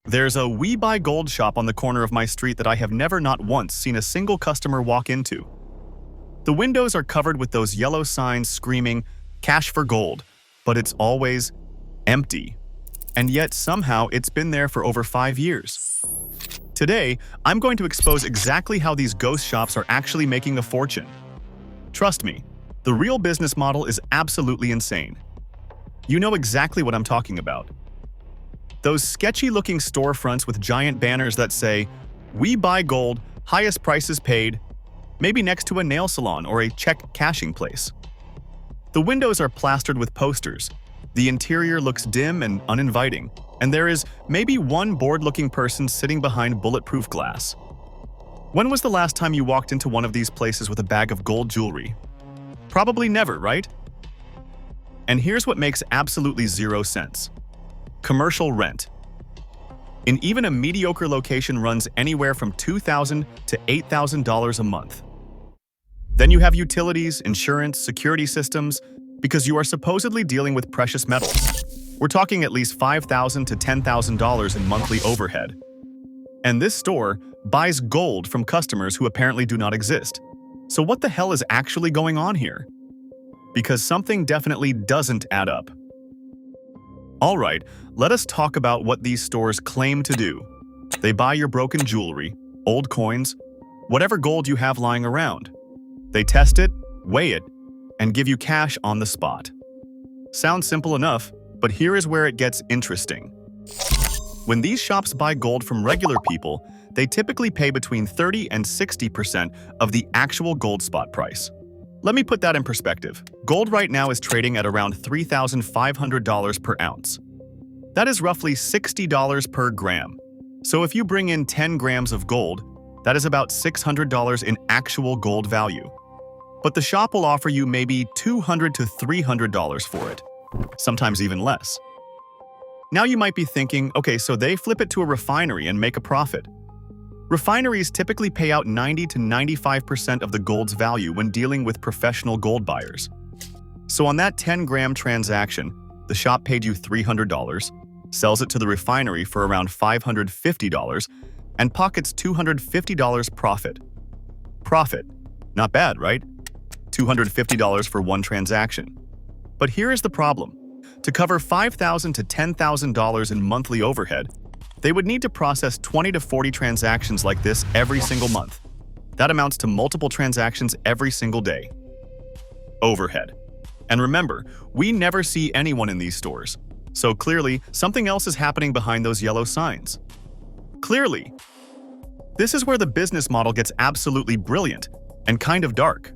There's a We Buy Gold shop on the corner of my street that I have never not once seen a single customer walk into. The windows are covered with those yellow signs screaming, "Cash for gold," but it's always empty. And yet somehow it's been there for over 5 years. Today, I'm going to expose exactly how these ghost shops are actually making a fortune. Trust me, the real business model is absolutely insane. You know exactly what I'm talking about. Those sketchy-looking storefronts with giant banners that say, "We buy gold, highest prices paid," maybe next to a nail salon or a check cashing place. The windows are plastered with posters. The interior looks dim and uninviting, and there is maybe one bored-looking person sitting behind bulletproof glass. When was the last time you walked into one of these places with a bag of gold jewelry? Probably never, right? And here's what makes absolutely zero sense. Commercial rent. In even a mediocre location runs anywhere from $2,000 to $8,000 a month. Then you have utilities, insurance, security systems, because you are supposedly dealing with precious metals. We're talking at least $5,000 to $10,000 in monthly overhead. And this store buys gold from customers who apparently do not exist. So what the hell is actually going on here? Because something definitely doesn't add up. Alright, let us talk about what these stores claim to do. They buy your broken jewelry, old coins, whatever gold you have lying around. They test it, weigh it, and give you cash on the spot. Sounds simple enough, but here is where it gets interesting. When these shops buy gold from regular people, they typically pay between 30% and 60% of the actual gold spot price. Let me put that in perspective. Gold right now is trading at around $3,500 per ounce. That is roughly $60 per gram. So if you bring in 10 grams of gold, that is about $600 in actual gold value. But the shop will offer you maybe $200 to $300 for it, sometimes even less. Now you might be thinking, okay, so they flip it to a refinery and make a profit. Refineries typically pay out 90 to 95% of the gold's value when dealing with professional gold buyers. So on that 10-gram transaction, the shop paid you $300, sells it to the refinery for around $550, and pockets $250 profit. Profit. Not bad, right? $250 for one transaction. But here is the problem. To cover $5,000 to $10,000 in monthly overhead, they would need to process 20 to 40 transactions like this every single month. That amounts to multiple transactions every single day. Overhead. And remember, we never see anyone in these stores. So clearly, something else is happening behind those yellow signs. Clearly. This is where the business model gets absolutely brilliant and kind of dark.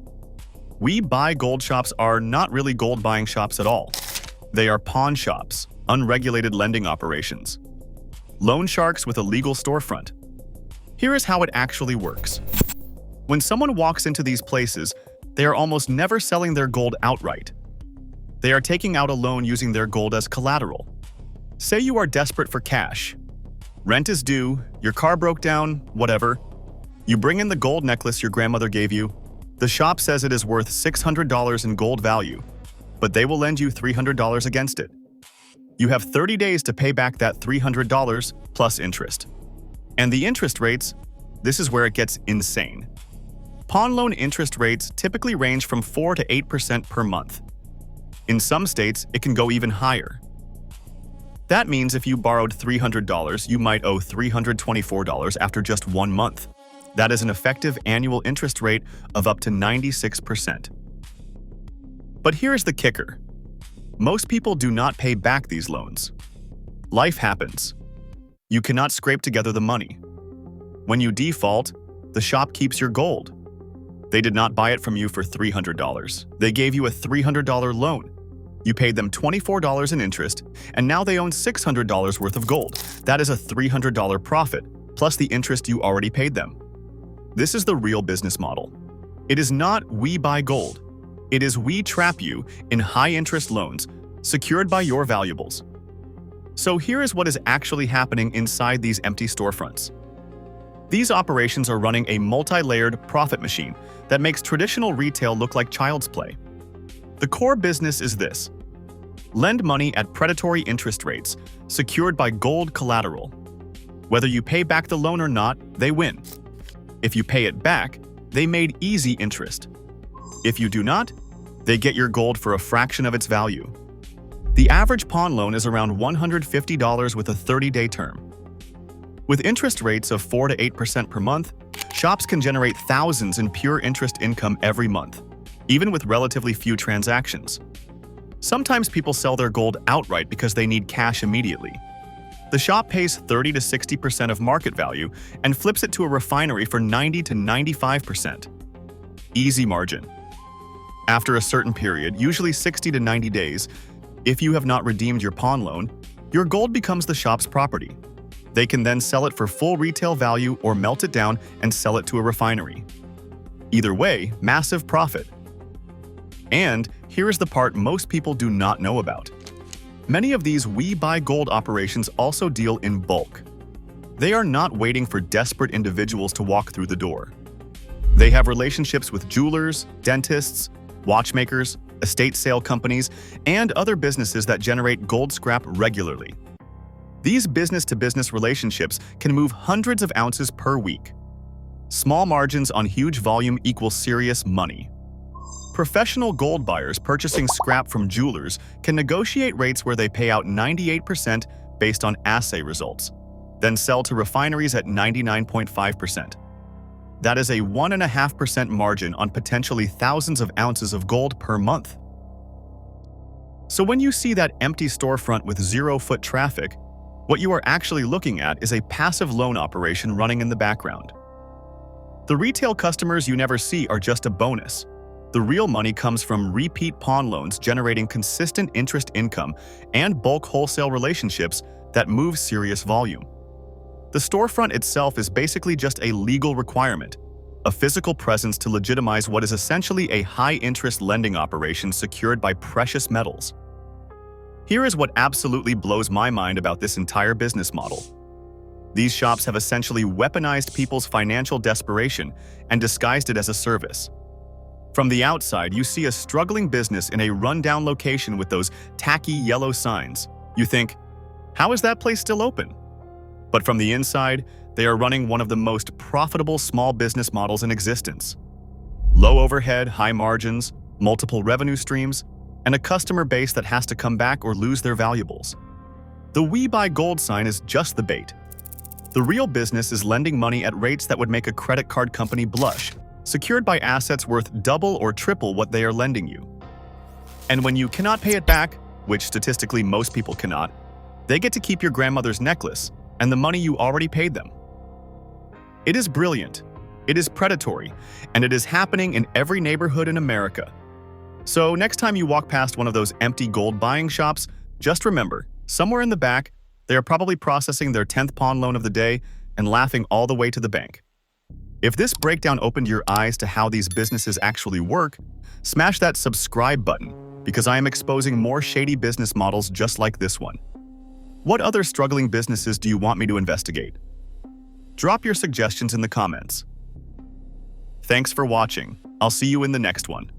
We Buy Gold shops are not really gold buying shops at all. They are pawn shops, unregulated lending operations. Loan sharks with a legal storefront. Here is how it actually works. When someone walks into these places, they are almost never selling their gold outright. They are taking out a loan using their gold as collateral. Say you are desperate for cash. Rent is due, your car broke down, whatever. You bring in the gold necklace your grandmother gave you. The shop says it is worth $600 in gold value, but they will lend you $300 against it. You have 30 days to pay back that $300 plus interest. And the interest rates, this is where it gets insane. Pawn loan interest rates typically range from 4 to 8% per month. In some states, it can go even higher. That means if you borrowed $300, you might owe $324 after just 1 month. That is an effective annual interest rate of up to 96%. But here's the kicker. Most people do not pay back these loans. Life happens. You cannot scrape together the money. When you default, the shop keeps your gold. They did not buy it from you for $300. They gave you a $300 loan. You paid them $24 in interest, and now they own $600 worth of gold. That is a $300 profit, plus the interest you already paid them. This is the real business model. It is not we buy gold. It is we trap you in high-interest loans secured by your valuables. So here is what is actually happening inside these empty storefronts. These operations are running a multi-layered profit machine that makes traditional retail look like child's play. The core business is this. Lend money at predatory interest rates, secured by gold collateral. Whether you pay back the loan or not, they win. If you pay it back, they made easy interest. If you do not, they get your gold for a fraction of its value. The average pawn loan is around $150 with a 30-day term. With interest rates of 4 to 8% per month, shops can generate thousands in pure interest income every month, even with relatively few transactions. Sometimes people sell their gold outright because they need cash immediately. The shop pays 30 to 60% of market value and flips it to a refinery for 90 to 95%. Easy margin. After a certain period, usually 60 to 90 days, if you have not redeemed your pawn loan, your gold becomes the shop's property. They can then sell it for full retail value or melt it down and sell it to a refinery. Either way, massive profit. And here is the part most people do not know about. Many of these We Buy Gold operations also deal in bulk. They are not waiting for desperate individuals to walk through the door. They have relationships with jewelers, dentists, watchmakers, estate sale companies, and other businesses that generate gold scrap regularly. These business-to-business relationships can move hundreds of ounces per week. Small margins on huge volume equal serious money. Professional gold buyers purchasing scrap from jewelers can negotiate rates where they pay out 98% based on assay results, then sell to refineries at 99.5%. That is a 1.5% margin on potentially thousands of ounces of gold per month. So when you see that empty storefront with 0-foot traffic, what you are actually looking at is a passive loan operation running in the background. The retail customers you never see are just a bonus. The real money comes from repeat pawn loans generating consistent interest income and bulk wholesale relationships that move serious volume. The storefront itself is basically just a legal requirement, a physical presence to legitimize what is essentially a high-interest lending operation secured by precious metals. Here is what absolutely blows my mind about this entire business model. These shops have essentially weaponized people's financial desperation and disguised it as a service. From the outside, you see a struggling business in a rundown location with those tacky yellow signs. You think, how is that place still open? But from the inside, they are running one of the most profitable small business models in existence. Low overhead, high margins, multiple revenue streams, and a customer base that has to come back or lose their valuables. The We Buy Gold sign is just the bait. The real business is lending money at rates that would make a credit card company blush, secured by assets worth double or triple what they are lending you. And when you cannot pay it back, which statistically most people cannot, they get to keep your grandmother's necklace and the money you already paid them. It is brilliant, it is predatory, and it is happening in every neighborhood in America. So next time you walk past one of those empty gold buying shops, just remember, somewhere in the back, they are probably processing their 10th pawn loan of the day and laughing all the way to the bank. If this breakdown opened your eyes to how these businesses actually work, smash that subscribe button because I am exposing more shady business models just like this one. What other struggling businesses do you want me to investigate? Drop your suggestions in the comments. Thanks for watching. I'll see you in the next one.